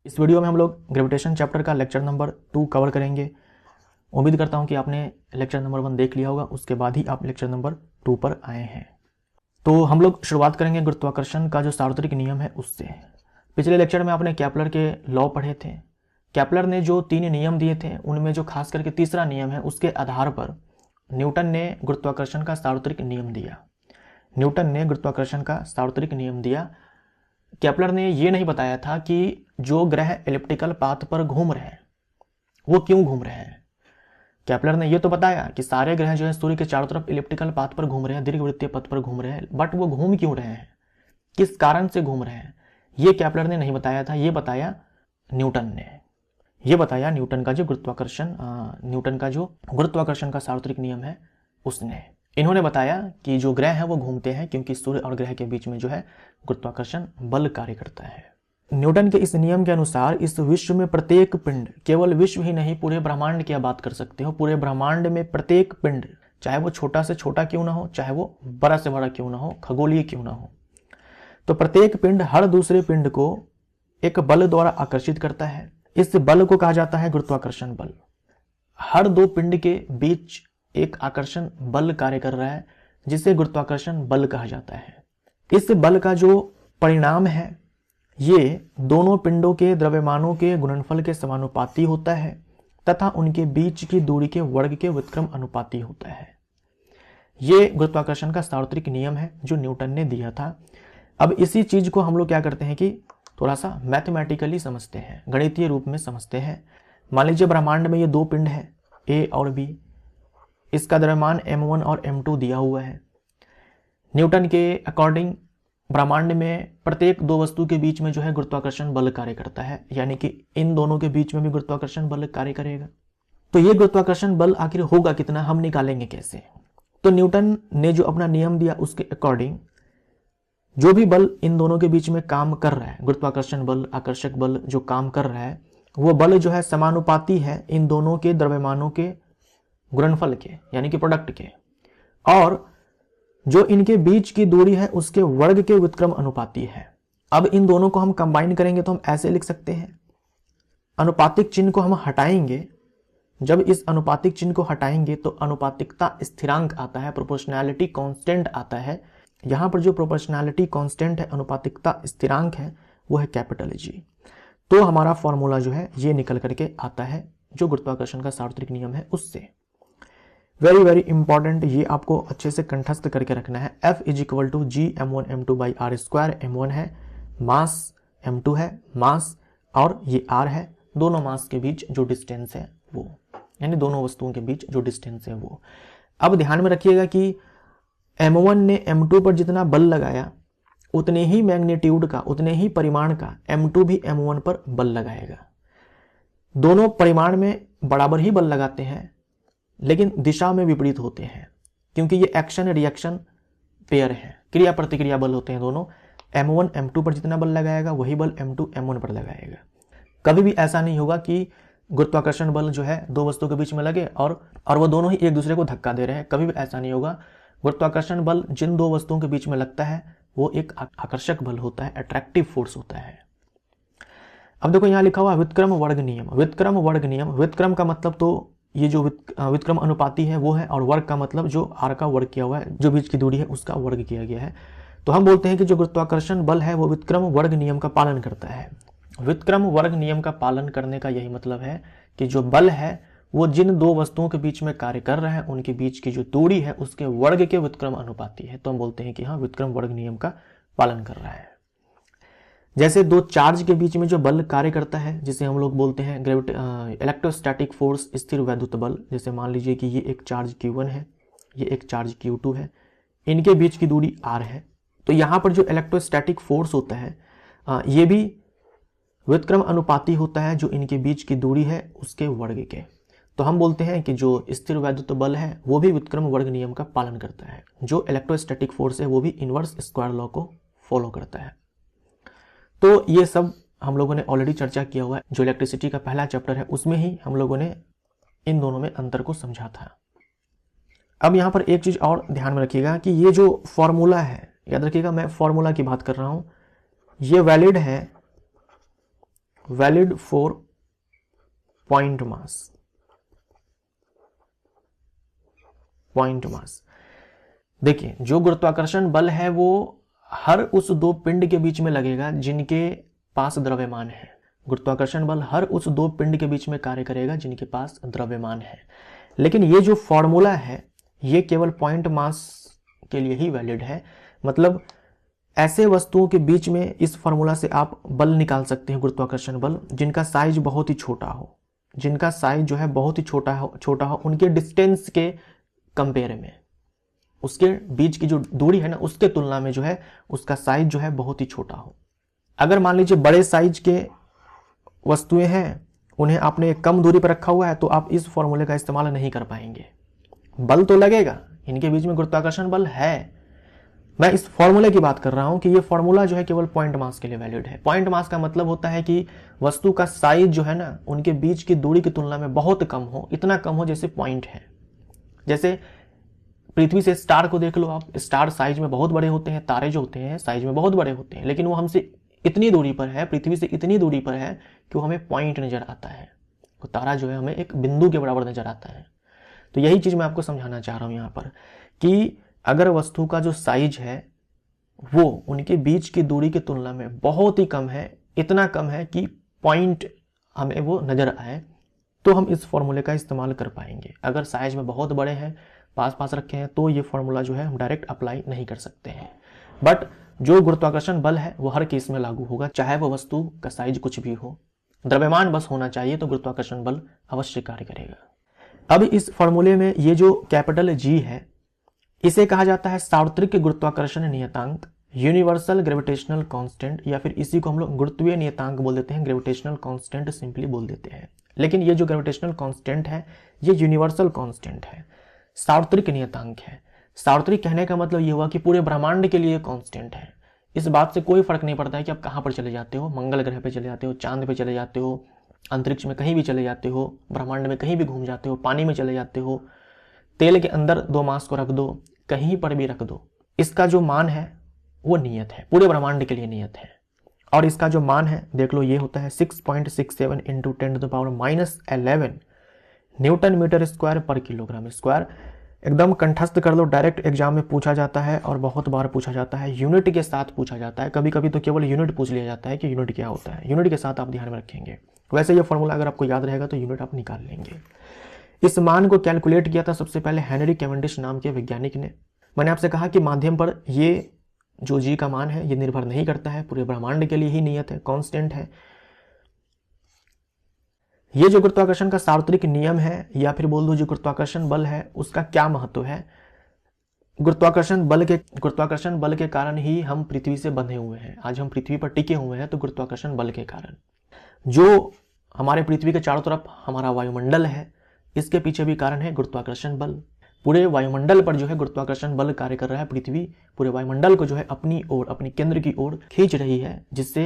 इस वीडियो में हम लोग ग्रेविटेशन चैप्टर का लेक्चर नंबर 2 कवर करेंगे। उम्मीद करता हूं कि आपने लेक्चर नंबर 1 देख लिया होगा, उसके बाद ही आप लेक्चर नंबर 2 पर आए हैं। तो हम लोग शुरुआत करेंगे गुरुत्वाकर्षण का जो सार्वत्रिक नियम है उससे। पिछले लेक्चर में आपने कैपलर के लॉ पढ़े थे। कैपलर ने जो 3 नियम दिए थे उनमें जो खास करके तीसरा नियम है उसके आधार पर न्यूटन ने गुरुत्वाकर्षण का सार्वत्रिक नियम दिया। न्यूटन ने गुरुत्वाकर्षण का सार्वत्रिक नियम दिया। केपलर ने यह नहीं बताया था कि जो ग्रह एलिप्टिकल पाथ पर घूम रहे हैं वो क्यों घूम रहे हैं। केपलर ने यह तो बताया कि सारे ग्रह जो है सूर्य के चारों तरफ एलिप्टिकल पाथ पर घूम रहे हैं, दीर्घवृत्तीय पथ पर घूम रहे हैं, बट वो घूम क्यों रहे हैं, किस कारण से घूम रहे हैं, ये केपलर ने नहीं बताया था। ये बताया न्यूटन ने। यह बताया न्यूटन का जो गुरुत्वाकर्षण का सार्वत्रिक नियम है उसने। इन्होंने बताया कि जो ग्रह है वो घूमते हैं क्योंकि सूर्य और ग्रह के बीच में जो है गुरुत्वाकर्षण बल कार्य करता है। न्यूटन के इस नियम के अनुसार इस विश्व में प्रत्येक पिंड, केवल विश्व ही नहीं पूरे ब्रह्मांड की आप बात कर सकते हो, पूरे ब्रह्मांड में प्रत्येक पिंड, चाहे वो छोटा से छोटा क्यों ना हो, चाहे वो बड़ा से बड़ा क्यों ना हो, खगोलीय क्यों ना हो, तो प्रत्येक पिंड हर दूसरे पिंड को एक बल द्वारा आकर्षित करता है। इस बल को कहा जाता है गुरुत्वाकर्षण बल। हर दो पिंड के बीच एक आकर्षण बल कार्य कर रहा है जिसे गुरुत्वाकर्षण बल कहा जाता है। इस बल का जो परिणाम है ये दोनों पिंडों के द्रव्यमानों के गुणनफल के समानुपाती होता है तथा उनके बीच की दूरी के वर्ग के व्युत्क्रम अनुपाती होता है। ये गुरुत्वाकर्षण का सार्वत्रिक नियम है जो न्यूटन ने दिया था। अब इसी चीज को हम लोग क्या करते हैं कि थोड़ा सा मैथमेटिकली समझते हैं, गणितीय रूप में समझते हैं। मान लीजिए ब्रह्मांड में ये दो पिंड है ए और बी, इसका द्रव्यमान m1 और m2 दिया हुआ है। न्यूटन के अकॉर्डिंग ब्रह्मांड में प्रत्येक दो वस्तु के बीच में जो है गुरुत्वाकर्षण बल कार्य करता है, यानी कि इन दोनों के बीच में भी गुरुत्वाकर्षण बल कार्य करेगा। तो ये गुरुत्वाकर्षण बल आखिर होगा कितना, हम निकालेंगे कैसे। तो न्यूटन ने जो अपना नियम दिया उसके अकॉर्डिंग जो भी बल इन दोनों के बीच में काम कर रहा है, गुरुत्वाकर्षण बल, आकर्षक बल जो काम कर रहा है, वो बल जो है समानुपाती है इन दोनों के द्रव्यमानों के गुणनफल के, यानी कि प्रोडक्ट के, और जो इनके बीच की दूरी है उसके वर्ग के व्युत्क्रम अनुपाती है। अब इन दोनों को हम कंबाइन करेंगे तो हम ऐसे लिख सकते हैं, अनुपातिक चिन्ह को हम हटाएंगे। जब इस अनुपातिक चिन्ह को हटाएंगे तो अनुपातिकता स्थिरांक आता है, प्रोपोर्शनैलिटी कांस्टेंट आता है। यहां पर जो प्रोपोर्शनैलिटी कांस्टेंट है, अनुपातिकता स्थिरांक है, वो है कैपिटल जी। तो हमारा फॉर्मूला जो है ये निकल करके आता है जो गुरुत्वाकर्षण का सार्वत्रिक नियम है उससे। वेरी वेरी इंपॉर्टेंट, ये आपको अच्छे से कंठस्थ करके रखना है। F is equal to G m1 m2 by R square. m1 है मास, m2 है मास, और ये r है। दोनों मास के बीच जो डिस्टेंस है वो, यानी दोनों वस्तुओं के बीच जो डिस्टेंस है वो। अब ध्यान में रखिएगा कि m1 ने m2 पर जितना बल लगाया उतने ही मैग्नीट्यूड का, उतने ही परिमाण का m2 भी m1 पर बल लगाएगा। दोनों परिमाण में बराबर ही बल लगाते हैं लेकिन दिशा में विपरीत होते हैं, क्योंकि ये एक्शन रिएक्शन पेयर है, क्रिया प्रतिक्रिया बल होते हैं दोनों। m1 m2 पर जितना बल लगाएगा वही बल m2 m1 पर लगाएगा। कभी भी ऐसा नहीं होगा कि गुरुत्वाकर्षण बल जो है दो वस्तुओं के बीच में लगे और वो दोनों ही एक दूसरे को धक्का दे रहे हैं, कभी भी ऐसा नहीं होगा। गुरुत्वाकर्षण बल जिन दो वस्तुओं के बीच में लगता है वो एक आकर्षक बल होता है, अट्रैक्टिव फोर्स होता है। अब देखो यहाँ लिखा हुआ व्युत्क्रम वर्ग नियम। व्युत्क्रम वर्ग नियम, व्युत्क्रम का मतलब तो ये जो व्युत्क्रम अनुपाती है वो है, और वर्ग का मतलब जो r का वर्ग किया हुआ है, जो बीच की दूरी है उसका वर्ग किया गया है। तो हम बोलते हैं कि जो गुरुत्वाकर्षण बल है वो व्युत्क्रम वर्ग नियम का पालन करता है। व्युत्क्रम वर्ग नियम का पालन करने का यही मतलब है कि जो बल है वो जिन दो वस्तुओं के बीच में कार्य कर रहा है उनके बीच की जो दूरी है उसके वर्ग के व्युत्क्रम अनुपाती है। तो हम बोलते हैं कि हाँ, व्युत्क्रम वर्ग नियम का पालन कर रहा है। जैसे दो चार्ज के बीच में जो बल कार्य करता है जिसे हम लोग बोलते हैं इलेक्ट्रोस्टैटिक फोर्स, स्थिर वैद्युत बल। जैसे मान लीजिए कि ये एक चार्ज Q1 है, ये एक चार्ज Q2 है, इनके बीच की दूरी r है। तो यहाँ पर जो इलेक्ट्रोस्टैटिक फोर्स होता है ये भी व्युत्क्रम अनुपाती होता है जो इनके बीच की दूरी है उसके वर्ग के। तो हम बोलते हैं कि जो स्थिर वैद्युत बल है वो भी व्युत्क्रम वर्ग नियम का पालन करता है। जो इलेक्ट्रोस्टैटिक फोर्स है वो भी इनवर्स स्क्वायर लॉ को फॉलो करता है। तो ये सब हम लोगों ने ऑलरेडी चर्चा किया हुआ है। जो इलेक्ट्रिसिटी का पहला चैप्टर है उसमें ही हम लोगों ने इन दोनों में अंतर को समझा था। अब यहाँ पर एक चीज और ध्यान में रखिएगा कि ये जो फॉर्मूला है, याद रखिएगा मैं फॉर्मूला की बात कर रहा हूं, ये वैलिड है valid for point mass. Point mass, देखिए जो गुरुत्वाकर्षण बल है वो हर उस दो पिंड के बीच में लगेगा जिनके पास द्रव्यमान है। गुरुत्वाकर्षण बल हर उस दो पिंड के बीच में कार्य करेगा जिनके पास द्रव्यमान है। लेकिन ये जो फॉर्मूला है ये केवल पॉइंट मास के लिए ही वैलिड है। मतलब ऐसे वस्तुओं के बीच में इस फॉर्मूला से आप बल निकाल सकते हैं, गुरुत्वाकर्षण बल, जिनका साइज बहुत ही छोटा हो, जिनका साइज जो है बहुत ही छोटा हो उनके डिस्टेंस के कंपेयर में, उसके बीच की जो दूरी है ना उसके तुलना में जो है उसका साइज जो है बहुत ही छोटा हो। अगर मान लीजिए बड़े साइज के वस्तुएं हैं, उन्हें आपने कम दूरी पर रखा हुआ है, तो आप इस फॉर्मूले का इस्तेमाल नहीं कर पाएंगे। बल तो लगेगा, इनके बीच में गुरुत्वाकर्षण बल है। मैं इस फॉर्मूले की बात कर रहा हूं कि ये फॉर्मूला जो है केवल पॉइंट मास के लिए वैलिड है। पॉइंट मास का मतलब होता है कि वस्तु का साइज जो है ना उनके बीच की दूरी की तुलना में बहुत कम हो, इतना कम हो जैसे पॉइंट है। जैसे पृथ्वी से स्टार को देख लो आप, स्टार साइज में बहुत बड़े होते हैं, तारे जो होते हैं साइज में बहुत बड़े होते हैं, लेकिन वो हमसे इतनी दूरी पर है, पृथ्वी से इतनी दूरी पर है कि वो हमें पॉइंट नजर आता है। वो तारा जो है हमें एक बिंदु के बराबर नजर आता है। तो यही चीज मैं आपको समझाना चाह रहा हूं यहां पर कि अगर वस्तु का जो साइज है वो उनके बीच की दूरी की तुलना में बहुत ही कम है, इतना कम है कि पॉइंट हमें वो नजर आए, तो हम इस फॉर्मूले का इस्तेमाल कर पाएंगे। अगर साइज में बहुत बड़े हैं, पास पास रखे हैं, तो ये फॉर्मूला जो है हम डायरेक्ट अप्लाई नहीं कर सकते हैं। बट जो गुरुत्वाकर्षण बल है वो हर केस में लागू होगा, चाहे वो वस्तु का साइज कुछ भी हो। द्रव्यमान बस होना चाहिए तो गुरुत्वाकर्षण बल अवश्य कार्य करेगा। अब इस फॉर्मूले में ये जो कैपिटल जी है इसे कहा जाता है सार्वत्रिक गुरुत्वाकर्षण नियतांक, यूनिवर्सल ग्रेविटेशनल कांस्टेंट, या फिर इसी को हम लोग गुरुत्वीय नियतांक बोल देते हैं, ग्रेविटेशनल कांस्टेंट सिंपली बोल देते हैं। लेकिन ये जो ग्रेविटेशनल कांस्टेंट है ये यूनिवर्सल कांस्टेंट है, सार्वत्रिक नियतांक है। सार्वत्रिक कहने का मतलब ये हुआ कि पूरे ब्रह्मांड के लिए कांस्टेंट है। इस बात से कोई फर्क नहीं पड़ता है कि आप कहां पर चले जाते हो, मंगल ग्रह पे चले जाते हो, चांद पे चले जाते हो, अंतरिक्ष में कहीं भी चले जाते हो, ब्रह्मांड में कहीं भी घूम जाते हो, पानी में चले जाते हो, तेल के अंदर 2 मास को रख दो, कहीं पर भी रख दो, इसका जो मान है वो नियत है, पूरे ब्रह्मांड के लिए नियत है। और इसका जो मान है देख लो, ये होता है 6.67 इंटू 10⁻11 न्यूटन मीटर स्क्वायर पर किलोग्राम स्क्वायर। एकदम कंठस्थ कर लो, डायरेक्ट एग्जाम में पूछा जाता है और बहुत बार पूछा जाता है, यूनिट के साथ पूछा जाता है। कभी कभी तो केवल यूनिट पूछ लिया जाता है कि यूनिट क्या होता है, यूनिट के साथ आप ध्यान में रखेंगे। वैसे ये फॉर्मूला अगर आपको याद रहेगा तो यूनिट आप निकाल लेंगे। इस मान को कैलकुलेट किया था सबसे पहले हेनरी कैवेंडिश नाम के वैज्ञानिक ने। मैंने आपसे कहा कि माध्यम पर ये जो जी का मान है ये निर्भर नहीं करता है, पूरे ब्रह्मांड के लिए ही नियत है, कांस्टेंट है। ये जो गुरुत्वाकर्षण का सार्वत्रिक नियम है या फिर बोल दो जो गुरुत्वाकर्षण बल है उसका क्या महत्व है। गुरुत्वाकर्षण बल के कारण ही हम पृथ्वी से बंधे हुए हैं, आज हम पृथ्वी पर टिके हुए हैं तो गुरुत्वाकर्षण बल के कारण। जो हमारे पृथ्वी के चारों तरफ हमारा वायुमंडल है इसके पीछे भी कारण है गुरुत्वाकर्षण बल। पूरे वायुमंडल पर जो है गुरुत्वाकर्षण बल कार्य कर रहा है, पृथ्वी पूरे वायुमंडल को जो है अपनी ओर, अपनी केंद्र की ओर खींच रही है, जिससे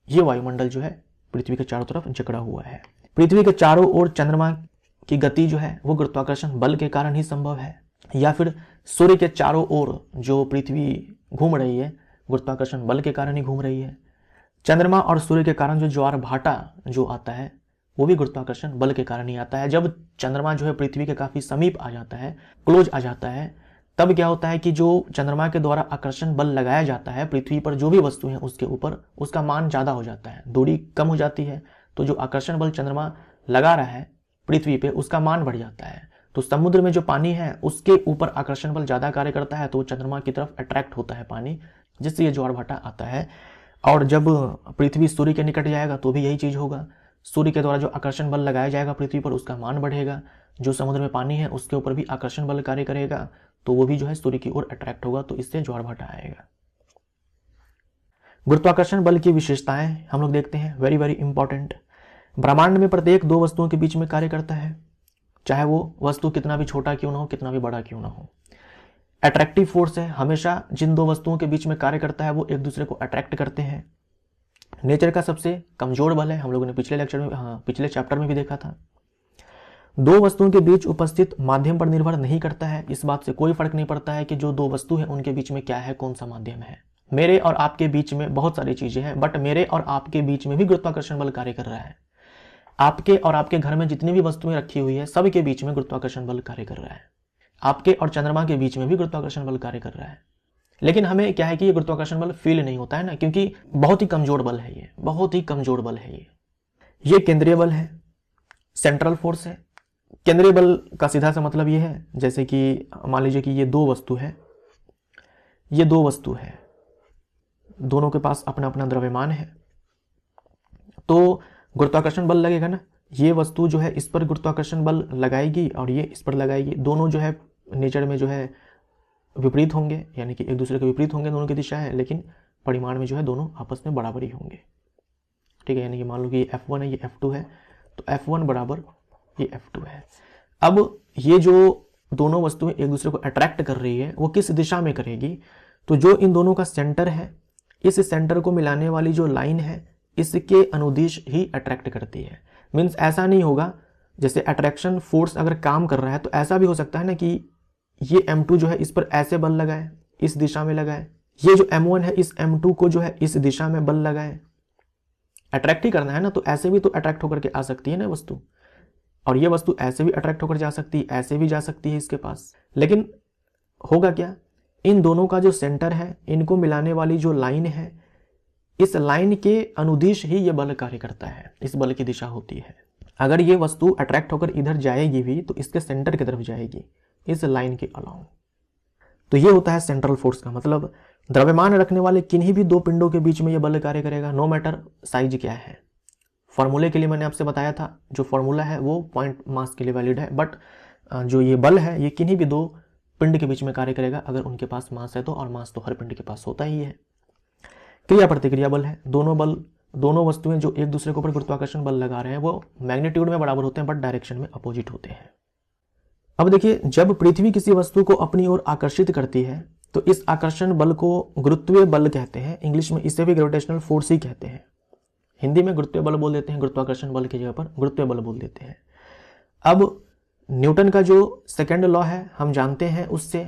ये वायुमंडल जो है पृथ्वी के चारों तरफ जकड़ा हुआ है। पृथ्वी के चारों ओर चंद्रमा की गति जो है वो गुरुत्वाकर्षण बल के कारण ही संभव है, या फिर सूर्य के चारों ओर जो पृथ्वी घूम रही है गुरुत्वाकर्षण बल के कारण ही घूम रही है। चंद्रमा और सूर्य के कारण जो ज्वार भाटा जो आता है वो भी गुरुत्वाकर्षण बल के कारण ही आता है। जब चंद्रमा जो है पृथ्वी के काफी समीप आ जाता है, क्लोज आ जाता है, तब क्या होता है कि जो चंद्रमा के द्वारा आकर्षण बल लगाया जाता है पृथ्वी पर जो भी वस्तु है उसके ऊपर, उसका मान ज्यादा हो जाता है, दूरी कम हो जाती है, तो जो आकर्षण बल चंद्रमा लगा रहा है पृथ्वी पे उसका मान बढ़ जाता है। तो समुद्र में जो पानी है उसके ऊपर आकर्षण बल ज्यादा कार्य करता है, तो चंद्रमा की तरफ अट्रैक्ट होता है पानी, जिससे ये ज्वार भाटा आता है। और जब पृथ्वी सूर्य के निकट जाएगा तो भी यही चीज होगा, सूर्य के द्वारा जो आकर्षण बल लगाया जाएगा पृथ्वी पर उसका मान बढ़ेगा, जो समुद्र में पानी है उसके ऊपर भी आकर्षण बल कार्य करेगा, तो वो भी जो है सूर्य की ओर अट्रैक्ट होगा, तो इससे ज्वार भाटा आएगा। गुरुत्वाकर्षण बल की विशेषताएं हम लोग देखते हैं, वेरी वेरी इंपॉर्टेंट। ब्रह्मांड में प्रत्येक 2 वस्तुओं के बीच में कार्य करता है, चाहे वो वस्तु कितना भी छोटा क्यों ना हो, कितना भी बड़ा क्यों ना हो। अट्रैक्टिव फोर्स है, हमेशा जिन 2 वस्तुओं के बीच में कार्य करता है वो एक दूसरे को अट्रैक्ट करते हैं। नेचर का सबसे कमजोर बल है, हम लोगों ने पिछले चैप्टर में भी देखा था। 2 वस्तुओं के बीच उपस्थित माध्यम पर निर्भर नहीं करता है, इस बात से कोई फर्क नहीं पड़ता है कि जो 2 वस्तु है उनके बीच में क्या है, कौन सा माध्यम है। मेरे और आपके बीच में बहुत सारी चीजें हैं, बट मेरे और आपके बीच में भी गुरुत्वाकर्षण बल कार्य कर रहा है। आपके और आपके घर में जितनी भी वस्तुएं रखी हुई है सब के बीच में गुरुत्वाकर्षण बल कार्य कर रहा है। आपके और चंद्रमा के बीच में भी गुरुत्वाकर्षण बल कार्य कर रहा है। लेकिन हमें क्या है कि ये गुरुत्वाकर्षण बल फील नहीं होता है ना, क्योंकि बहुत ही कमजोर बल है, ये बहुत ही कमजोर बल है। ये केंद्रीय बल है, सेंट्रल फोर्स है। केंद्रीय बल का सीधा सा मतलब ये है, जैसे कि मान लीजिए कि ये दो वस्तु है, ये दो वस्तु है, दोनों के पास अपना अपना द्रव्यमान है, तो गुरुत्वाकर्षण बल लगेगा ना। ये वस्तु जो है इस पर गुरुत्वाकर्षण बल लगाएगी और ये इस पर लगाएगी। दोनों जो है नेचर में जो है विपरीत होंगे, यानी कि एक दूसरे के विपरीत होंगे, दोनों की दिशा है, लेकिन परिमाण में जो है दोनों आपस में बराबरी होंगे। ठीक है, यानी कि मान लो कि ये F1 है, ये F2 है, तो F1 बराबर ये F2 है। अब ये जो दोनों वस्तुएं एक दूसरे को अट्रैक्ट कर रही है वो किस दिशा में करेगी, तो जो इन दोनों का सेंटर है, इस सेंटर को मिलाने वाली जो लाइन है इसके अनुदिश ही अट्रैक्ट करती है। मीन्स ऐसा नहीं होगा, जैसे अट्रैक्शन फोर्स अगर काम कर रहा है तो ऐसा भी हो सकता है ना कि ये M2 जो है इस पर ऐसे बल लगाए, इस दिशा में लगाए, ये जो M1 है इस M2 को जो है इस दिशा में बल लगाए। अट्रैक्ट ही करना है ना, तो ऐसे भी तो अट्रैक्ट होकर के आ सकती है ना वस्तु, और ये वस्तु ऐसे भी अट्रैक्ट होकर जा सकती है, ऐसे भी जा सकती है इसके पास। लेकिन होगा क्या, इन दोनों का जो सेंटर है, इनको मिलाने वाली जो लाइन है, इस लाइन के अनुदिश ही ये बल कार्य करता है, इस बल की दिशा होती है। अगर ये वस्तु अट्रैक्ट होकर इधर जाएगी भी तो इसके सेंटर की तरफ जाएगी, इस लाइन के अलाउंग। तो ये होता है सेंट्रल फोर्स का मतलब। द्रव्यमान रखने वाले किन्हीं भी दो पिंडों के बीच में ये बल कार्य करेगा, नो मैटर साइज क्या है। फॉर्मूले के लिए मैंने आपसे बताया था, जो फॉर्मूला है वो पॉइंट मास के लिए वैलिड है, बट जो ये बल है ये किन्हीं भी दो पिंड के बीच में कार्य करेगा अगर उनके पास मास है तो, और मास तो हर पिंड के पास होता ही है। क्रिया प्रतिक्रिया बल है, दोनों वस्तुएं जो एक दूसरे के ऊपर गुरुत्वाकर्षण बल लगा रहे हैं वो मैग्नीट्यूड में बराबर होते हैं बट डायरेक्शन में अपोजिट होते हैं। अब देखिए, जब पृथ्वी किसी वस्तु को अपनी ओर आकर्षित करती है तो इस आकर्षण बल को गुरुत्वीय बल कहते हैं। इंग्लिश में इसे भी ग्रेविटेशनल फोर्स ही कहते हैं। हिंदी में गुरुत्वीय बल बोल देते हैं, गुरुत्वाकर्षण बल की जगह पर गुरुत्वीय बल बोल देते हैं। अब न्यूटन का जो सेकंड लॉ है हम जानते हैं उससे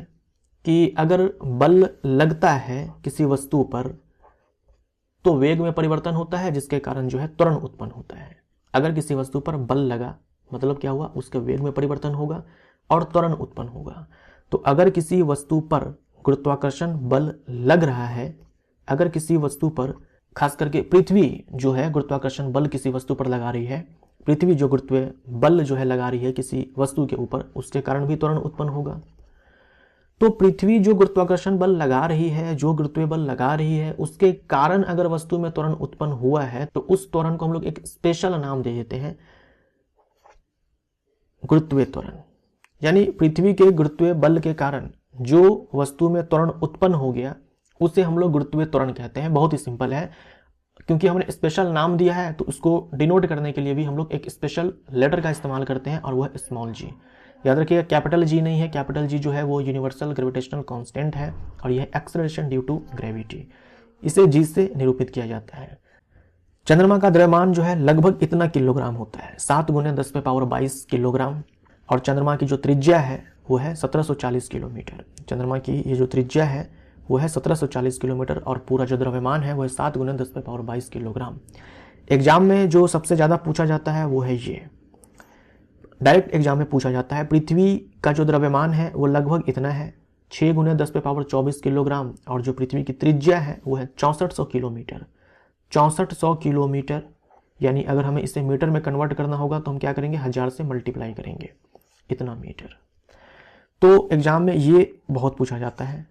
कि अगर बल लगता है किसी वस्तु पर तो वेग में परिवर्तन होता है, जिसके कारण जो है त्वरण उत्पन्न होता है। अगर किसी वस्तु पर बल लगा मतलब क्या हुआ, उसके वेग में परिवर्तन होगा और त्वरण उत्पन्न होगा। तो अगर किसी वस्तु पर गुरुत्वाकर्षण बल लग रहा है, अगर किसी वस्तु पर, खास करके पृथ्वी जो है गुरुत्वाकर्षण बल किसी वस्तु पर लगा रही है, पृथ्वी जो गुरुत्वीय बल जो है लगा रही है किसी वस्तु के ऊपर, उसके कारण भी त्वरण उत्पन्न होगा। तो पृथ्वी जो गुरुत्वाकर्षण बल लगा रही है, जो गुरुत्वीय बल लगा रही है, उसके कारण अगर वस्तु में त्वरण उत्पन्न हुआ है तो उस त्वरण को हम लोग एक स्पेशल नाम दे देते हैं, गुरुत्वीय त्वरण। यानी पृथ्वी के गुरुत्वीय बल के कारण जो वस्तु में त्वरण उत्पन्न हो गया उसे हम लोग गुरुत्वीय त्वरण कहते हैं। बहुत ही सिंपल है, क्योंकि हमने स्पेशल नाम दिया है तो उसको डिनोट करने के लिए भी हम लोग एक स्पेशल लेटर का इस्तेमाल करते हैं और वह स्मॉल जी। याद रखिएगा, कैपिटल जी नहीं है, कैपिटल जी जो है वो यूनिवर्सल ग्रेविटेशनल कांस्टेंट है और यह एक्सेलरेशन ड्यू टू ग्रेविटी, इसे जी से निरूपित किया जाता है। चंद्रमा का द्रव्यमान जो है लगभग इतना किलोग्राम होता है, 7 × 10⁻22 किलोग्राम। और चंद्रमा की जो त्रिज्या है वो है 1740 किलोमीटर। चंद्रमा की ये जो त्रिज्या है वो है 1740 किलोमीटर और पूरा जो द्रव्यमान है वो है 7 × 10⁻22 किलोग्राम। एग्जाम में जो सबसे ज़्यादा पूछा जाता है वो है ये, डायरेक्ट एग्जाम में पूछा जाता है, पृथ्वी का जो द्रव्यमान है वो लगभग इतना है 6 × 10⁻24 किलोग्राम, और जो पृथ्वी की त्रिज्या है वो है 6400 किलोमीटर। 6400 किलोमीटर, यानी अगर हमें इसे मीटर में कन्वर्ट करना होगा तो हम क्या करेंगे, 1000 से मल्टीप्लाई करेंगे, इतना मीटर। तो एग्जाम में ये बहुत पूछा जाता है,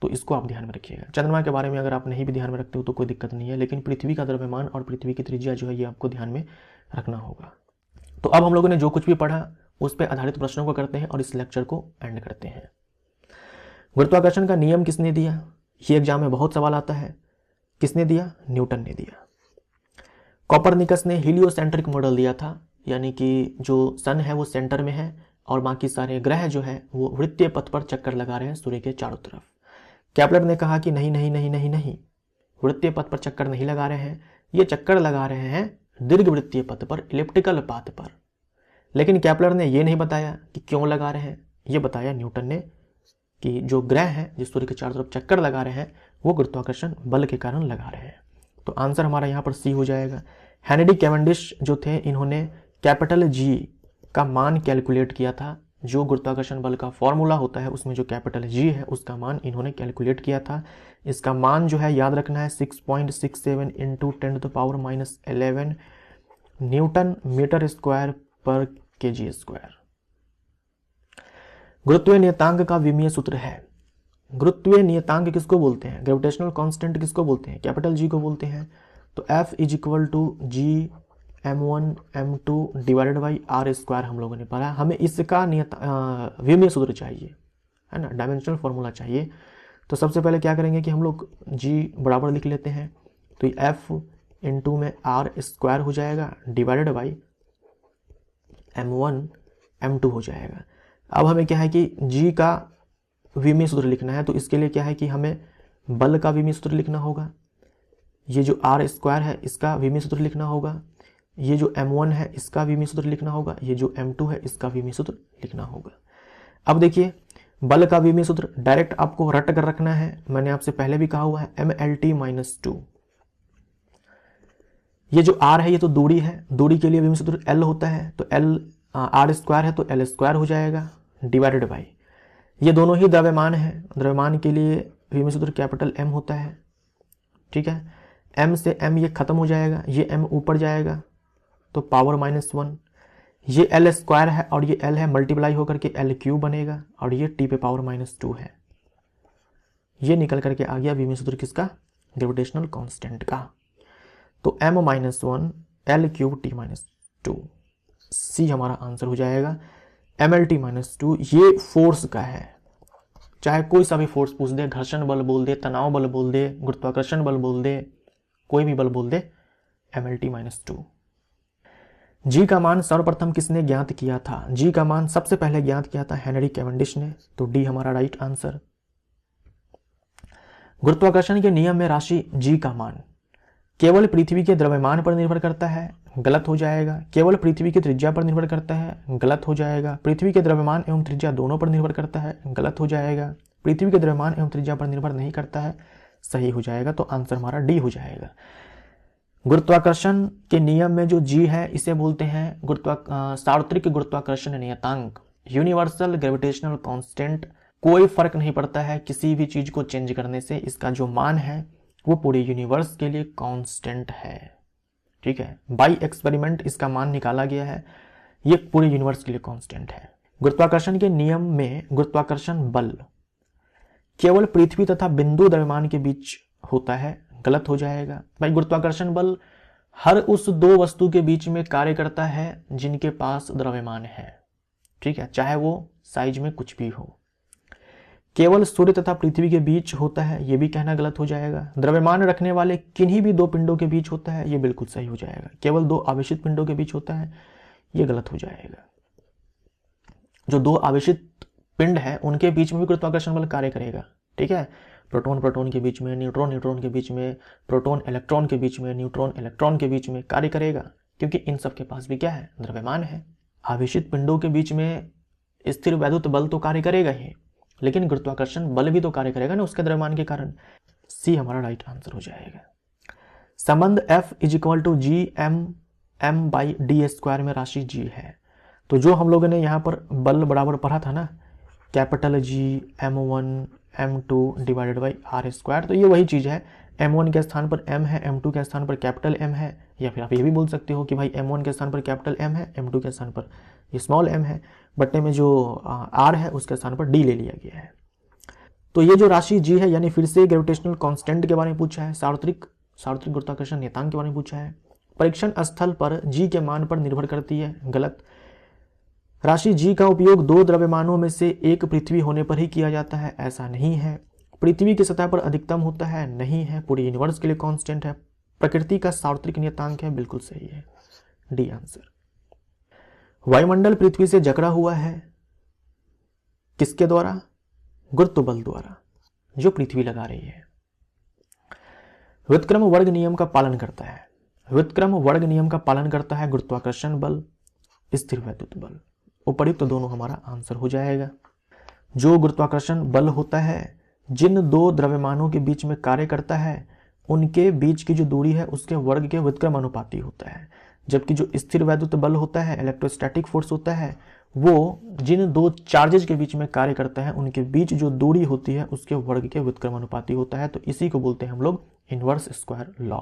तो इसको आप ध्यान में रखिएगा। चंद्रमा के बारे में अगर आप नहीं भी ध्यान में रखते हो तो कोई दिक्कत नहीं है, लेकिन पृथ्वी का द्रव्यमान और पृथ्वी की त्रिज्या जो है ये आपको ध्यान में रखना होगा। तो अब हम लोगों ने जो कुछ भी पढ़ा उस पर आधारित प्रश्नों को करते हैं और इस लेक्चर को एंड करते हैं। गुरुत्वाकर्षण का नियम किसने दिया, ये एग्जाम में बहुत सवाल आता है। किसने दिया, न्यूटन ने दिया। कोपरनिकस ने हीलियोसेंट्रिक मॉडल दिया था, यानी कि जो सन है वो सेंटर में है और बाकी सारे ग्रह जो है वो वृत्तीय पथ पर चक्कर लगा रहे हैं सूर्य के चारों तरफ। केपलर ने कहा कि नहीं नहीं नहीं नहीं नहीं, वृत्तीय पथ पर चक्कर नहीं लगा रहे हैं, ये चक्कर लगा रहे हैं दीर्घवृत्तीय पथ पर, इलिप्टिकल पाथ पर। लेकिन केपलर ने ये नहीं बताया कि क्यों लगा रहे हैं, ये बताया न्यूटन ने कि जो ग्रह हैं जो सूर्य के चारों तरफ चक्कर लगा रहे हैं वो गुरुत्वाकर्षण बल के कारण लगा रहे हैं। तो आंसर हमारा यहाँ पर सी हो जाएगा। हेनरी कैवेंडिश जो थे, इन्होंने कैपिटल जी का मान कैलकुलेट किया था। जो गुरुत्वाकर्षण बल का फॉर्मूला होता है उसमें जो कैपिटल जी है उसका मान इन्होंने कैलकुलेट किया था। इसका मान जो है याद रखना है 6.67 इंटू 10⁻11 न्यूटन मीटर स्क्वायर पर केजी स्क्वायर। गुरुत्वीय नियतांक का विमीय सूत्र है। गुरुत्वीय नियतांक किसको बोलते हैं? ग्रेविटेशनल कांस्टेंट किसको बोलते हैं? कैपिटल जी को बोलते हैं। तो F is equal to G m1 m2 divided by R square हम लोगों ने पढ़ा। हमें इसका विमीय सूत्र चाहिए, है ना, डायमेंशनल फॉर्मूला चाहिए। तो सबसे पहले क्या करेंगे कि हम लोग g बराबर लिख लेते हैं। तो F इंटू में आर स्क्वायर हो जाएगा डिवाइडेड बाई m1 m2 हो जाएगा। अब हमें क्या है कि g का विमीय सूत्र लिखना है। तो इसके लिए क्या है कि हमें बल का विमीय सूत्र लिखना होगा। ये जो आर स्क्वायर है इसका विमीय सूत्र लिखना होगा। ये जो m1 है इसका विमीय सूत्र लिखना होगा। ये जो m2 है इसका विमीय सूत्र लिखना होगा। अब देखिए, बल का विमीय सूत्र डायरेक्ट आपको रट कर रखना है। मैंने आपसे पहले भी कहा हुआ है mlt-2। ये जो r है ये तो दूरी है, दूरी के लिए विमीय सूत्र l होता है। तो l आर स्क्वायर है तो l स्क्वायर हो जाएगा डिवाइडेड बाई, ये दोनों ही द्रव्यमान है। द्रव्यमान के लिए विमीय सूत्र कैपिटल M होता है, ठीक है। M से M ये खत्म हो जाएगा, ये M ऊपर जाएगा तो पावर -1। ये L स्क्वायर है और ये L है, मल्टीप्लाई होकर के L क्यूब बनेगा और ये T पे पावर -2 है। ये निकल करके आ गया विमीय सूत्र किसका? ग्रेविटेशनल कांस्टेंट का। तो M-1 L cube T-2, C हमारा आंसर हो जाएगा। MLT-2 ये फोर्स का है। चाहे कोई सा भी फोर्स पूछ दे, घर्षण बल बोल दे, तनाव बल बोल दे, गुरुत्वाकर्षण बल बोल दे, कोई भी बल बोल दे, MLT-2। जी का मान सर्वप्रथम किसने ज्ञात किया था? जी का मान सबसे पहले ज्ञात किया था हेनरी कैवेंडिश ने। तो डी हमारा राइट आंसर। गुरुत्वाकर्षण के नियम में राशि जी का मान केवल पृथ्वी के द्रव्यमान पर निर्भर करता है, गलत हो जाएगा। केवल पृथ्वी की त्रिज्या पर निर्भर करता है, गलत हो जाएगा। पृथ्वी के द्रव्यमान एवं त्रिज्या दोनों पर निर्भर करता है, गलत हो जाएगा। पृथ्वी के द्रव्यमान एवं त्रिज्या पर निर्भर नहीं करता है, सही हो जाएगा। तो आंसर हमारा डी हो जाएगा। गुरुत्वाकर्षण के नियम में जो जी है इसे बोलते हैं सार्वत्रिक गुरुत्वाकर्षण नियतांक, यूनिवर्सल ग्रेविटेशनल कांस्टेंट। कोई फर्क नहीं पड़ता है किसी भी चीज को चेंज करने से, इसका जो मान है वो पूरे यूनिवर्स के लिए कांस्टेंट है, ठीक है। बाय एक्सपेरिमेंट इसका मान निकाला गया है, ये पूरे यूनिवर्स के लिए कांस्टेंट है। गुरुत्वाकर्षण के नियम में गुरुत्वाकर्षण बल केवल पृथ्वी तथा बिंदु द्रव्यमान के बीच होता है, गलत हो जाएगा। भाई गुरुत्वाकर्षण बल हर उस दो वस्तु के बीच में कार्य करता है जिनके पास द्रव्यमान है, ठीक है, चाहे वो साइज में कुछ भी हो। केवल सूर्य तथा पृथ्वी के बीच होता है, ये भी कहना गलत हो जाएगा। द्रव्यमान रखने वाले किन्हीं भी दो पिंडों के बीच होता है, ये बिल्कुल सही हो जाएगा। केवल दो आवेशित पिंडों के बीच होता है, ये गलत हो जाएगा। जो दो आवेशित पिंड है उनके बीच में भी गुरुत्वाकर्षण बल कार्य करेगा, ठीक है। प्रोटॉन प्रोटॉन के बीच में, न्यूट्रॉन न्यूट्रॉन के बीच में, प्रोटॉन इलेक्ट्रॉन के बीच में, न्यूट्रॉन इलेक्ट्रॉन के बीच में कार्य करेगा, क्योंकि इन सब के पास भी क्या है? द्रव्यमान है। आवेशित पिंडों के बीच में स्थिर वैद्युत बल तो कार्य करेगा ही, लेकिन गुरुत्वाकर्षण बल भी तो कार्य करेगा ना उसके द्रव्यमान के कारण। सी हमारा राइट आंसर हो जाएगा। संबंध F is equal to G m by D square में राशि G है। तो जो हम लोगों ने यहाँ पर बल बराबर पढ़ा था ना, capital G m1 m2 divided by R square, तो ये वही चीज़ है। m1 के स्थान पर m है, m2 के स्थान पर कैपिटल M है, या फिर आप ये भी बोल सकते हो कि भाई m1 के स्थान पर कैपिटल M है, m2 के स्थान पर ये स्मॉल m है, बट्टे में जो r है उसके स्थान पर d ले लिया गया है। तो ये जो राशि G है, यानी फिर से ग्रेविटेशनल कांस्टेंट के बारे में पूछा है, सार्वत्रिक गुरुत्वाकर्षण नियतांक के बारे में पूछा है। परीक्षण स्थल पर G के मान पर निर्भर करती है, गलत। राशि G का उपयोग दो द्रव्यमानों में से एक पृथ्वी होने पर ही किया जाता है, ऐसा नहीं है। पृथ्वी की सतह पर अधिकतम होता है, नहीं है। पूरे यूनिवर्स के लिए कांस्टेंट है। प्रकृति का सार्वत्रिक नियतांक है, बिल्कुल सही है, डी आंसर। वायुमंडल पृथ्वी से जकड़ा हुआ है, किसके द्वारा? गुरुत्व बल द्वारा, जो पृथ्वी लगा रही है। व्युत्क्रम वर्ग नियम का पालन करता है। व्युत्क्रम वर्ग नियम का पालन करता है गुरुत्वाकर्षण बल, स्थिर वैद्युत बल। उपयुक्त दोनों हमारा आंसर हो जाएगा। जो गुरुत्वाकर्षण बल होता है जिन दो द्रव्यमानों के बीच में कार्य करता है उनके बीच की जो दूरी है उसके वर्ग के व्युत्क्रम अनुपाती होता है। जबकि जो स्थिर वैद्युत बल होता है, इलेक्ट्रोस्टैटिक फोर्स होता है, वो जिन दो चार्जेज के बीच में कार्य करता है उनके बीच जो दूरी होती है उसके वर्ग के व्युत्क्रम अनुपाती होता है। तो इसी को बोलते हैं हम लोग इनवर्स स्क्वायर लॉ।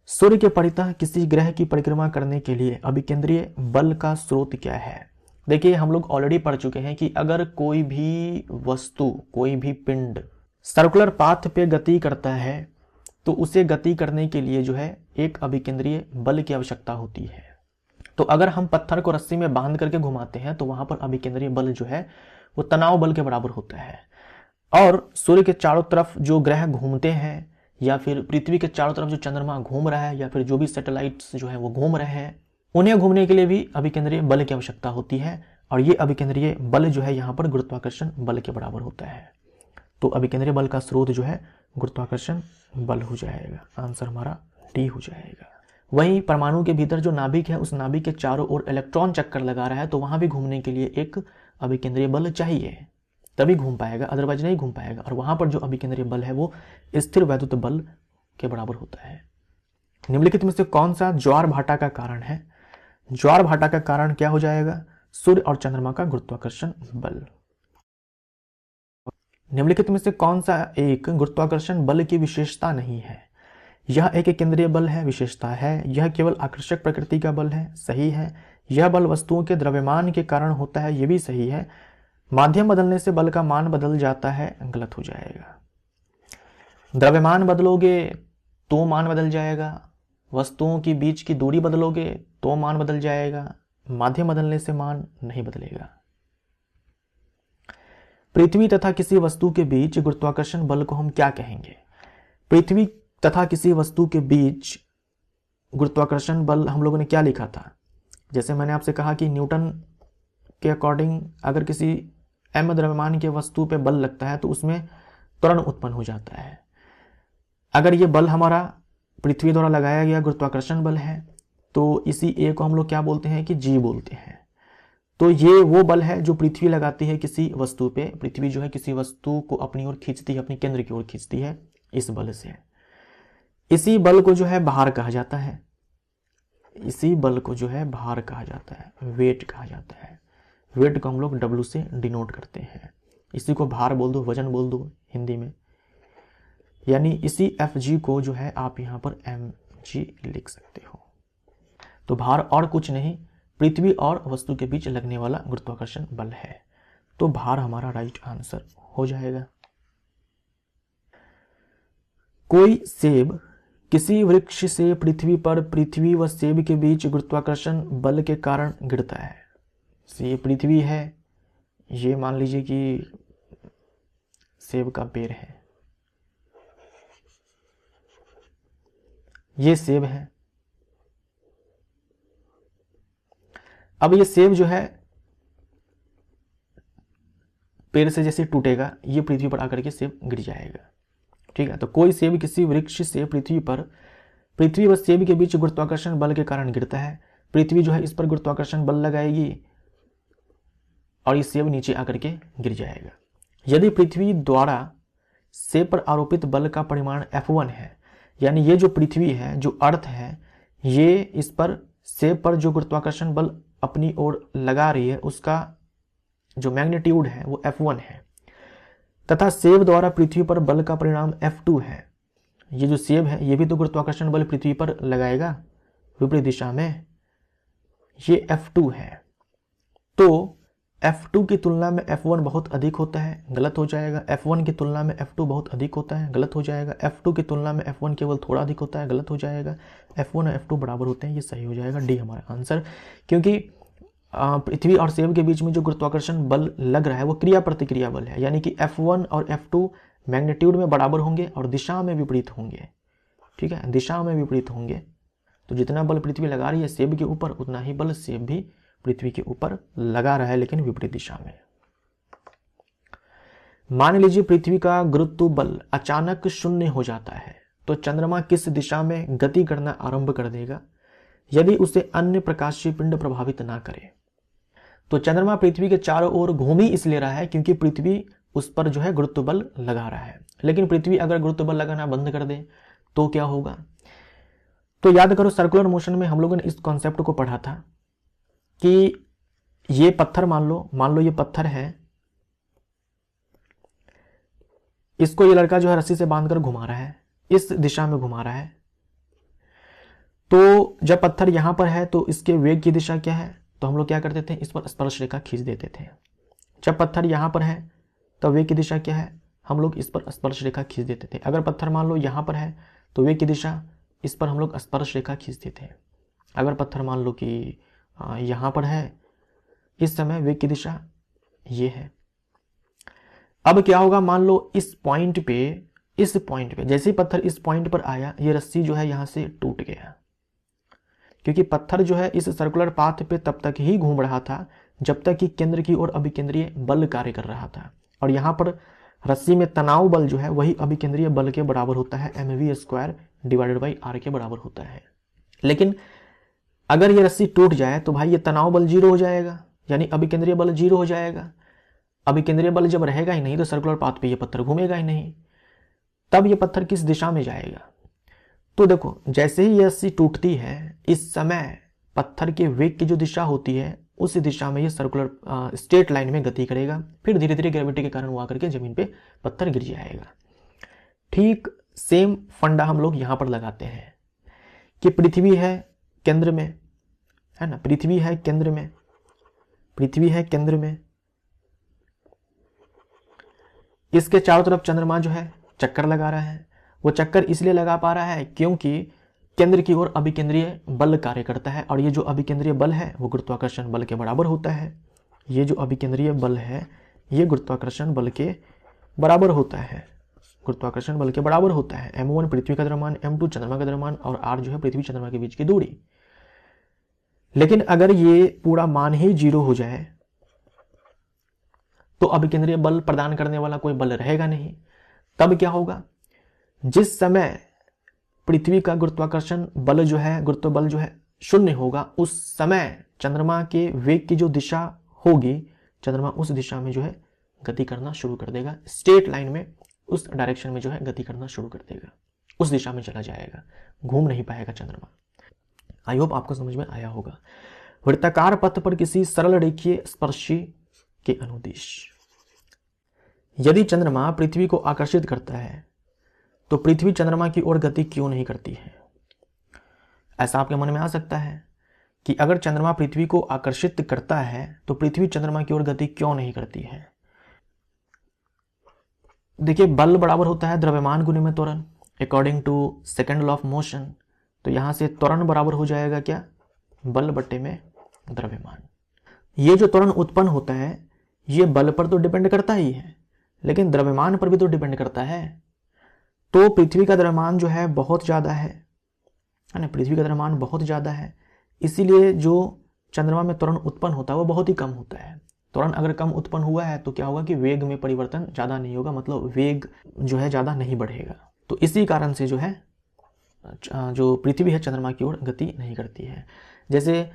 सूर्य के परितः किसी ग्रह की परिक्रमा करने के लिए अभिकेंद्रीय बल का स्रोत क्या है? देखिए, हम लोग ऑलरेडी पढ़ चुके हैं कि अगर कोई भी वस्तु, कोई भी पिंड सर्कुलर पाथ पे गति करता है तो उसे गति करने के लिए जो है एक अभिकेंद्रीय बल की आवश्यकता होती है। तो अगर हम पत्थर को रस्सी में बांध करके घुमाते हैं तो वहां पर अभिकेंद्रीय बल जो है वो तनाव बल के बराबर होता है। और सूर्य के चारों तरफ जो ग्रह घूमते हैं या फिर पृथ्वी के चारों तरफ जो चंद्रमा घूम रहा है या फिर जो भी सैटेलाइट्स जो है वो घूम रहे हैं, उन्हें घूमने के लिए भी अभिकेंद्रीय बल की आवश्यकता होती है। और ये अभिकेंद्रीय बल जो है यहाँ पर गुरुत्वाकर्षण बल के बराबर होता है। तो अभिकेंद्रीय बल का स्रोत जो है गुरुत्वाकर्षण बल हो जाएगा। आंसर हमारा डी हो जाएगा। वहीं परमाणु के भीतर जो नाभिक है उस नाभिक के चारों ओर इलेक्ट्रॉन चक्कर लगा रहा है तो वहां भी घूमने के लिए एक अभिकेंद्रीय बल चाहिए, तभी घूम पाएगा, अदरवाइज नहीं घूम पाएगा। और वहां पर जो अभिकेंद्रीय बल है वो स्थिर वैद्युत बल के बराबर होता है। निम्नलिखित में से कौन सा ज्वार भाटा का कारण है? ज्वार भाटा का कारण क्या हो जाएगा? सूर्य और चंद्रमा का गुरुत्वाकर्षण बल। निम्नलिखित में से कौन सा एक गुरुत्वाकर्षण बल की विशेषता नहीं है? यह एक केंद्रीय बल है, विशेषता है। यह केवल आकर्षक प्रकृति का बल है, सही है। यह बल वस्तुओं के द्रव्यमान के कारण होता है, यह भी सही है। माध्यम बदलने से बल का मान बदल जाता है, गलत हो जाएगा। द्रव्यमान बदलोगे तो मान बदल जाएगा, वस्तुओं के बीच की दूरी बदलोगे तो मान बदल जाएगा, माध्यम बदलने से मान नहीं बदलेगा। पृथ्वी तथा किसी वस्तु के बीच गुरुत्वाकर्षण बल को हम क्या कहेंगे? पृथ्वी तथा किसी वस्तु के बीच गुरुत्वाकर्षण बल हम लोगों ने क्या लिखा था? जैसे मैंने आपसे कहा कि न्यूटन के अकॉर्डिंग अगर किसी m द्रव्यमान के वस्तु पे बल लगता है तो उसमें त्वरण उत्पन्न हो जाता है। अगर ये बल हमारा पृथ्वी द्वारा लगाया गया गुरुत्वाकर्षण बल है तो इसी ए को हम लोग क्या बोलते हैं कि जी बोलते हैं। तो ये वो बल है जो पृथ्वी लगाती है किसी वस्तु पे। पृथ्वी जो है किसी वस्तु को अपनी ओर खींचती है, अपने केंद्र की ओर खींचती है इस बल से। इसी बल को जो है भार कहा जाता है, इसी बल को जो है भार कहा जाता है, वेट कहा जाता है। वेट को हम लोग W से डिनोट करते हैं। इसी को भार बोल दो, वजन बोल दो हिंदी में। यानी इसी Fg को जो है आप यहाँ पर mg लिख सकते हो। तो भार और कुछ नहीं, पृथ्वी और वस्तु के बीच लगने वाला गुरुत्वाकर्षण बल है। तो भार हमारा राइट आंसर हो जाएगा। कोई सेब किसी वृक्ष से पृथ्वी पर पृथ्वी व सेब के बीच गुरुत्वाकर्षण बल के कारण गिरता है। ये पृथ्वी है, ये मान लीजिए कि सेब का पेड़ है, ये सेब है। अब ये सेब जो है पेड़ से जैसे टूटेगा ये पृथ्वी पर आकर के सेब गिर जाएगा, ठीक है। तो कोई सेब किसी वृक्ष से पृथ्वी पर पृथ्वी व सेब के बीच गुरुत्वाकर्षण बल के कारण गिरता है। पृथ्वी जो है इस पर गुरुत्वाकर्षण बल लगाएगी और ये सेब नीचे आकर के गिर जाएगा। यदि पृथ्वी द्वारा सेब पर आरोपित बल का परिमाण F1 है, यानी ये जो पृथ्वी है, जो अर्थ है, ये इस पर सेब पर जो गुरुत्वाकर्षण बल अपनी ओर लगा रही है उसका जो मैग्नीट्यूड है वो F1 है, तथा सेब द्वारा पृथ्वी पर बल का परिणाम F2 है। ये जो सेब है ये भी तो गुरुत्वाकर्षण बल पृथ्वी पर लगाएगा विपरीत दिशा में, ये F2 है। तो F2 की तुलना में F1 बहुत अधिक होता है, गलत हो जाएगा। F1 की तुलना में F2 बहुत अधिक होता है, गलत हो जाएगा। F2 की तुलना में F1 केवल थोड़ा अधिक होता है, गलत हो जाएगा। F1 और F2 बराबर होते हैं, ये सही हो जाएगा, डी हमारा आंसर। क्योंकि पृथ्वी और सेब के बीच में जो गुरुत्वाकर्षण बल लग रहा है वो क्रिया प्रतिक्रिया बल है, यानी कि F1 और F2 मैग्नीट्यूड में बराबर होंगे और दिशा में विपरीत होंगे, ठीक है, दिशा में विपरीत होंगे। तो जितना बल पृथ्वी लगा रही है सेब के ऊपर उतना ही बल सेब भी पृथ्वी के ऊपर लगा रहा है, लेकिन विपरीत दिशा में। मान लीजिए पृथ्वी का गुरुत्व बल अचानक शून्य हो जाता है तो चंद्रमा किस दिशा में गति करना आरंभ कर देगा यदि उसे अन्य प्रकाशीय पिंड प्रभावित ना करे? तो चंद्रमा पृथ्वी के चारों ओर घूम ही इसलिए रहा है क्योंकि पृथ्वी उस पर जो है गुरुत्व बल लगा रहा है। लेकिन पृथ्वी अगर गुरुत्व बल लगाना बंद कर दे तो क्या होगा? तो याद करो सर्कुलर मोशन में हम लोगों ने इस कॉन्सेप्ट को पढ़ा था कि ये पत्थर मान लो ये पत्थर है, इसको ये लड़का जो है रस्सी से बांधकर घुमा रहा है, इस दिशा में घुमा रहा है। तो जब पत्थर यहां पर है तो इसके वेग की दिशा क्या है? तो हम लोग क्या करते थे, इस पर स्पर्श रेखा खींच देते थे। जब पत्थर यहां पर है तो वेग की दिशा क्या है? हम लोग इस पर स्पर्श रेखा खींच देते थे। अगर पत्थर मान लो यहां पर है तो वेग की दिशा, इस पर हम लोग स्पर्श रेखा खींचते थे। अगर पत्थर मान लो कि यहां पर है, इस समय वेग की दिशा ये है। अब क्या होगा, मान लो इस पॉइंट पे जैसे ही पत्थर इस पॉइंट पर आया, ये रस्सी जो है यहां से टूट गया, क्योंकि पत्थर जो है इस सर्कुलर पाथ पे तब तक ही घूम रहा था जब तक कि केंद्र की ओर अभिकेंद्रीय बल कार्य कर रहा था। और यहां पर रस्सी में तनाव बल जो है वही अभिकेंद्रीय बल के बराबर होता है, mv² डिवाइडेड बाई r के बराबर होता है। लेकिन अगर ये रस्सी टूट जाए तो भाई ये तनाव बल 0 हो जाएगा, यानी अभिकेंद्रीय बल 0 हो जाएगा। अभिकेंद्रीय बल जब रहेगा ही नहीं तो सर्कुलर पाथ पे ये पत्थर घूमेगा ही नहीं। तब ये पत्थर किस दिशा में जाएगा? तो देखो, जैसे ही ये रस्सी टूटती है, इस समय पत्थर के वेग की जो दिशा होती है उस दिशा में ये सर्कुलर स्ट्रेट लाइन में गति करेगा। फिर धीरे धीरे ग्रेविटी के कारण वो आकर के जमीन पे पत्थर गिर जाएगा। ठीक सेम फंडा हम लोग यहां पर लगाते हैं कि पृथ्वी है केंद्र में, है ना, पृथ्वी है केंद्र में, इसके चारों तरफ चंद्रमा जो है चक्कर लगा रहा है। वो चक्कर इसलिए लगा पा रहा है क्योंकि केंद्र की ओर अभिकेंद्रीय बल कार्य करता है, और ये जो अभिकेंद्रीय बल है वो गुरुत्वाकर्षण बल के बराबर होता है। ये जो अभिकेंद्रीय बल है ये गुरुत्वाकर्षण बल के बराबर होता है, गुरुत्वाकर्षण बल के बराबर होता है। m1 पृथ्वी का द्रव्यमान, m2 चंद्रमा का द्रव्यमान, और r जो है पृथ्वी चंद्रमा के बीच की दूरी। लेकिन अगर ये पूरा मान ही 0 हो जाए तो अभिकेंद्रीय बल प्रदान करने वाला कोई बल रहेगा नहीं। तब क्या होगा, जिस समय पृथ्वी का गुरुत्वाकर्षण बल जो है, गुरुत्व बल जो है 0 होगा, उस समय चंद्रमा के वेग की जो दिशा होगी, चंद्रमा उस दिशा में जो है गति करना शुरू कर देगा। स्ट्रेट लाइन में उस डायरेक्शन में जो है गति करना शुरू कर देगा, उस दिशा में चला जाएगा, घूम नहीं पाएगा चंद्रमा। आई होप आपको समझ में आया होगा। वृत्ताकार पथ पर किसी सरल रेखीय स्पर्शी के अनुदिश। यदि चंद्रमा पृथ्वी को आकर्षित करता है तो पृथ्वी चंद्रमा की ओर गति क्यों नहीं करती है? ऐसा आपके मन में आ सकता है कि अगर चंद्रमा पृथ्वी को आकर्षित करता है तो पृथ्वी चंद्रमा की ओर गति क्यों नहीं करती है? देखिए, बल बराबर होता है द्रव्यमान गुने में त्वरण, according to second law of motion. तो यहां से त्वरण बराबर हो जाएगा क्या? बल बट्टे में द्रव्यमान। ये जो त्वरण उत्पन्न होता है ये बल पर तो डिपेंड करता ही है, लेकिन द्रव्यमान पर भी तो डिपेंड करता है। तो पृथ्वी का द्रव्यमान जो है बहुत ज़्यादा है ना, पृथ्वी का द्रव्यमान बहुत ज़्यादा है, इसीलिए जो चंद्रमा में त्वरण उत्पन्न होता है वो बहुत ही कम होता है। त्वरण अगर कम उत्पन्न हुआ है तो क्या होगा कि वेग में परिवर्तन ज़्यादा नहीं होगा, मतलब वेग जो है ज़्यादा नहीं बढ़ेगा। तो इसी कारण से जो है जो पृथ्वी है चंद्रमा की ओर गति नहीं करती है। जैसे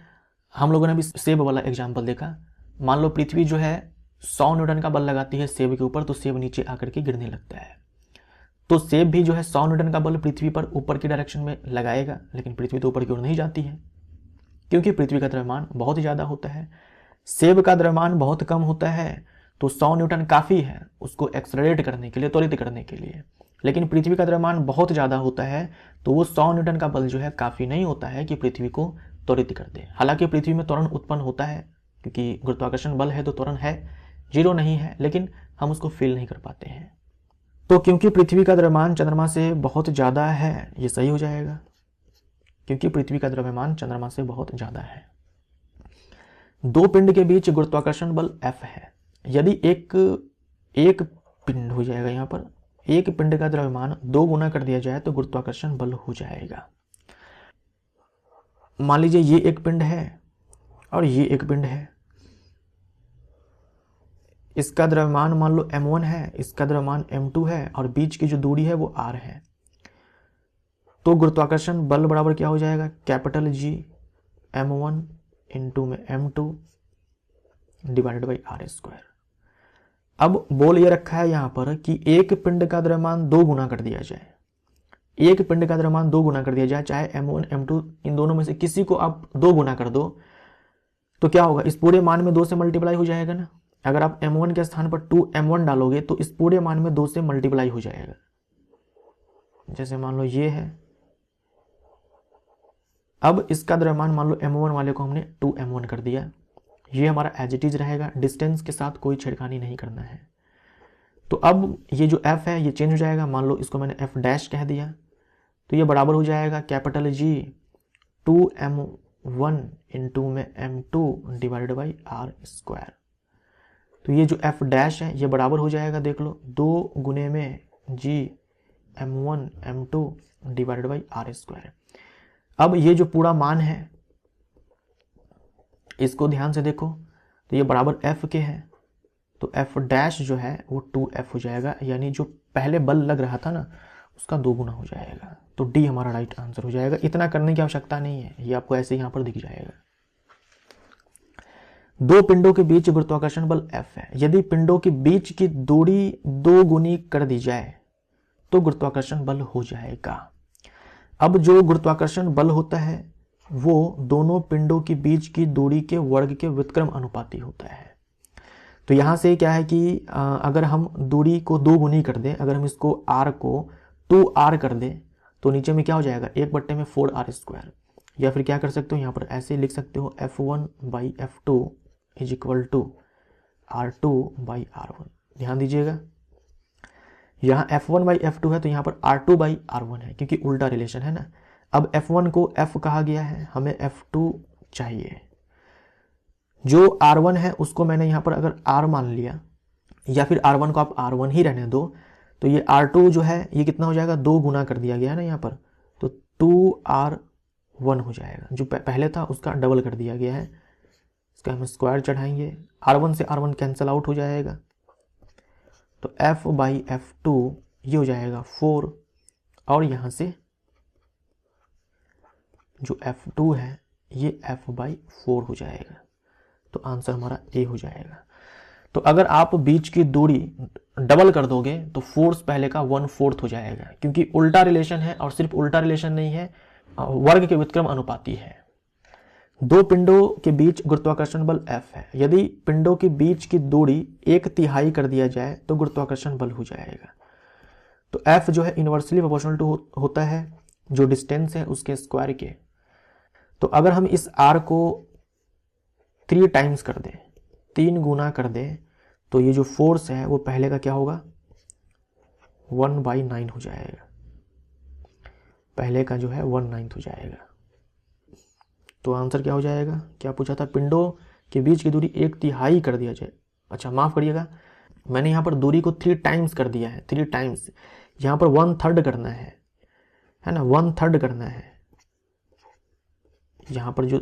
हम लोगों ने भी सेब वाला एग्जाम्पल देखा। मान लो पृथ्वी जो है 100 न्यूटन का बल लगाती है सेब के ऊपर, तो सेब नीचे आकर के गिरने लगता है। तो सेब भी जो है 100 न्यूटन का बल पृथ्वी पर ऊपर की डायरेक्शन में लगाएगा, लेकिन पृथ्वी तो ऊपर की ओर नहीं जाती है क्योंकि पृथ्वी का द्रव्यमान बहुत ज़्यादा होता है। सेब का द्रव्यमान बहुत कम होता है, तो 100 न्यूटन काफ़ी है उसको एक्सलरेट करने के लिए, त्वरित करने के लिए। लेकिन पृथ्वी का द्रव्यमान बहुत ज़्यादा होता है तो वो 100 न्यूटन का बल जो है काफ़ी नहीं होता है कि पृथ्वी को त्वरित कर दे। हालांकि पृथ्वी में त्वरण उत्पन्न होता है क्योंकि गुरुत्वाकर्षण बल है तो त्वरण है, 0 नहीं है, लेकिन हम उसको फील नहीं कर पाते हैं। तो क्योंकि पृथ्वी का द्रव्यमान चंद्रमा से बहुत ज़्यादा है, ये सही हो जाएगा, क्योंकि पृथ्वी का द्रव्यमान चंद्रमा से बहुत ज़्यादा है। दो पिंड के बीच गुरुत्वाकर्षण बल F है। यदि एक पिंड हो जाएगा, यहाँ पर एक पिंड का द्रव्यमान 2 गुना कर दिया जाए तो गुरुत्वाकर्षण बल हो जाएगा। मान लीजिए ये एक पिंड है और ये एक पिंड है, इसका द्रव्यमान मान लो m1 है, इसका द्रव्यमान m2 है, और बीच की जो दूरी है वो r है। तो गुरुत्वाकर्षण बल बराबर क्या हो जाएगा? कैपिटल G m1 इंटू में m2 divided by r square. अब बोल ये रखा है यहाँ पर कि एक पिंड का द्रव्यमान 2 गुना कर दिया जाए, एक पिंड का द्रव्यमान 2 गुना कर दिया जाए, चाहे m1 m2 इन दोनों में से किसी को आप 2 गुना कर दो, तो क्या होगा, इस पूरे मान में 2 से मल्टीप्लाई हो जाएगा ना। अगर आप m1 के स्थान पर 2m1 डालोगे तो इस पूरे मान में 2 से मल्टीप्लाई हो जाएगा। जैसे मान लो ये है, अब इसका द्रव्यमान मान लो m1 वाले को हमने 2m1 कर दिया, ये हमारा एज इट इज रहेगा, डिस्टेंस के साथ कोई छेड़खानी नहीं करना है। तो अब ये जो f है ये चेंज हो जाएगा, मान लो इसको मैंने f डैश कह दिया, तो ये बराबर हो जाएगा कैपिटल G 2m1 इंटू में m2 divided by R square. तो ये जो f डैश है ये बराबर हो जाएगा, देख लो 2 गुने में G m1 m2 divided by R square. अब ये जो पूरा मान है इसको ध्यान से देखो, तो ये बराबर f के है, तो f डैश जो है वो 2f हो जाएगा, यानी जो पहले बल लग रहा था ना उसका 2 गुना हो जाएगा। तो डी हमारा राइट आंसर हो जाएगा। इतना करने की आवश्यकता नहीं है, ये आपको ऐसे यहाँ पर दिख जाएगा। 2 पिंडों के बीच गुरुत्वाकर्षण बल F है, यदि पिंडों के बीच की दूरी 2 गुनी कर दी जाए तो गुरुत्वाकर्षण बल हो जाएगा। अब जो गुरुत्वाकर्षण बल होता है वो दोनों पिंडों के बीच की दूरी के वर्ग के व्युत्क्रम अनुपाती होता है। तो यहाँ से क्या है कि अगर हम दूरी को 2 गुनी कर दें, अगर हम इसको r को 2r कर दें तो नीचे में क्या हो जाएगा, 1/4r²। या फिर क्या कर सकते हो, यहाँ पर ऐसे लिख सकते हो f1/f2 is equal to r2/r1। ध्यान दीजिएगा, यहाँ f1/f2 है तो यहाँ पर r2/r1 है, क्योंकि उल्टा रिलेशन है ना। अब f1 को f कहा गया है, हमें f2 चाहिए। जो r1 है उसको मैंने यहाँ पर अगर r मान लिया, या फिर r1 को आप r1 ही रहने दो, तो ये r2 जो है ये कितना हो जाएगा, 2 गुना कर दिया गया है ना यहाँ पर, तो 2r1 हो जाएगा। जो पहले था उसका डबल कर दिया गया है, इसका हम स्क्वायर चढ़ाएंगे, r1 से r1 कैंसिल आउट हो जाएगा, तो f/f2 ये हो जाएगा 4, और यहाँ से जो f2 है ये f/4 हो जाएगा। तो आंसर हमारा ए हो जाएगा। तो अगर आप बीच की दूरी डबल कर दोगे तो फोर्स पहले का 1/4 हो जाएगा, क्योंकि उल्टा रिलेशन है, और सिर्फ उल्टा रिलेशन नहीं है, वर्ग के व्युत्क्रम अनुपाती है। 2 पिंडों के बीच गुरुत्वाकर्षण बल F है, यदि पिंडों के बीच की दूरी 1/3 कर दिया जाए तो गुरुत्वाकर्षण बल हो जाएगा। तो F जो है इनवर्सली प्रोपोर्शनल टू होता है जो डिस्टेंस है उसके स्क्वायर के। तो अगर हम इस R को 3 टाइम्स कर दें, 3 गुना कर दें, तो ये जो फोर्स है वो पहले का क्या होगा, 1/9 हो जाएगा, पहले का जो है 1/9 हो जाएगा। तो आंसर क्या हो जाएगा, क्या पूछा था, पिंडों के बीच की दूरी 1/3 कर दिया जाए। अच्छा माफ करिएगा, मैंने यहाँ पर दूरी को 3 टाइम्स कर दिया है, 3 टाइम्स, यहाँ पर 1/3 करना है ना, 1/3 करना है। यहाँ पर जो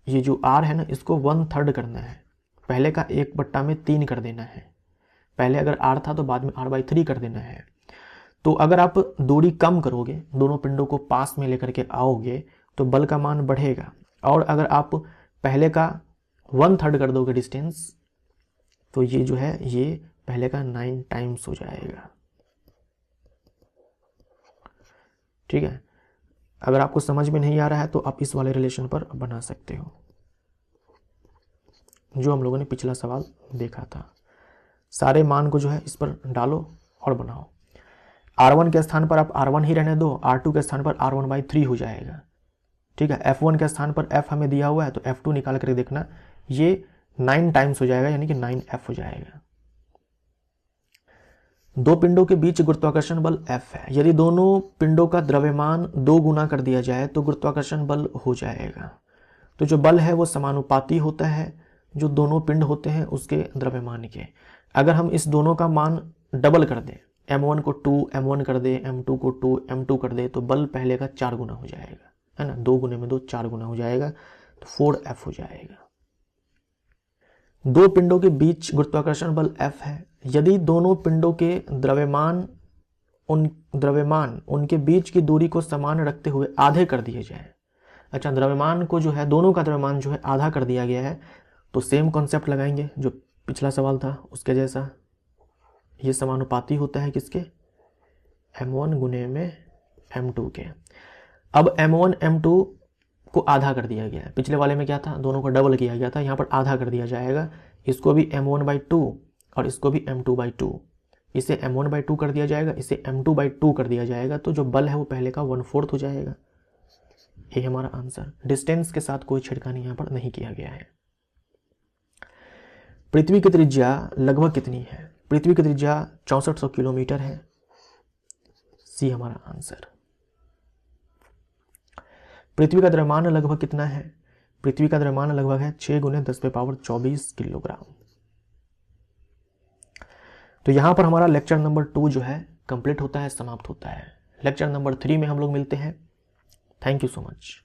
ये जो r है ना इसको 1/3 करना है, पहले का 1/3 कर देना है, पहले अगर r था तो बाद में r/3 कर देना है। तो अगर आप दूरी कम करोगे, दोनों पिंडों को पास में लेकर के आओगे तो बल का मान बढ़ेगा, और अगर आप पहले का 1/3 कर दोगे डिस्टेंस, तो ये जो है ये पहले का 9 टाइम्स हो जाएगा। ठीक है, अगर आपको समझ में नहीं आ रहा है तो आप इस वाले रिलेशन पर बना सकते हो जो हम लोगों ने पिछला सवाल देखा था। सारे मान को जो है इस पर डालो और बनाओ। r1 के स्थान पर आप r1 ही रहने दो, r2 के स्थान पर r1/3 हो जाएगा। ठीक है, f1 के स्थान पर f हमें दिया हुआ है तो f2 निकाल कर देखना, ये 9 टाइम्स हो जाएगा, यानी कि 9f हो जाएगा। 2 पिंडों के बीच गुरुत्वाकर्षण बल F है, यदि दोनों पिंडों का द्रव्यमान 2 गुना कर दिया जाए तो गुरुत्वाकर्षण बल हो जाएगा। तो जो बल है वो समानुपाती होता है जो दोनों पिंड होते हैं उसके द्रव्यमान के। अगर हम इस दोनों का मान डबल कर दें, m1 को 2 m1 कर दे, m2 को 2 m2 कर दे, तो बल पहले का 4 गुना हो जाएगा, है ना, 2 गुने में 2 4 गुना हो जाएगा, तो 4f हो जाएगा। 2 पिंडों के बीच गुरुत्वाकर्षण बल F है, यदि दोनों पिंडों के द्रव्यमान उनके बीच की दूरी को समान रखते हुए आधे कर दिए जाए। अच्छा, द्रव्यमान को जो है, दोनों का द्रव्यमान जो है आधा कर दिया गया है, तो सेम कॉन्सेप्ट लगाएंगे जो पिछला सवाल था उसके जैसा। ये समानुपाती होता है किसके, m1 गुने में m2 के। अब m1 m2 को आधा कर दिया गया है, पिछले वाले में क्या था, दोनों को डबल किया गया था, यहाँ पर आधा कर दिया जाएगा, इसको भी m1/2 और इसको भी m2/2, इसे m1/2 कर दिया जाएगा, इसे m2/2 कर दिया जाएगा, तो जो बल है वो पहले का 1/4 हो जाएगा। ये हमारा आंसर। डिस्टेंस के साथ कोई छिड़कानी यहाँ पर नहीं किया गया है। पृथ्वी की त्रिज्या लगभग कितनी है, पृथ्वी की त्रिज्या 6400 किलोमीटर है, सी हमारा आंसर। पृथ्वी का द्रव्यमान लगभग कितना है, पृथ्वी का द्रव्यमान लगभग है 6 × 10⁻24 किलोग्राम। तो यहां पर हमारा लेक्चर नंबर 2 जो है कंप्लीट होता है, समाप्त होता है। लेक्चर नंबर 3 में हम लोग मिलते हैं। Thank you so much.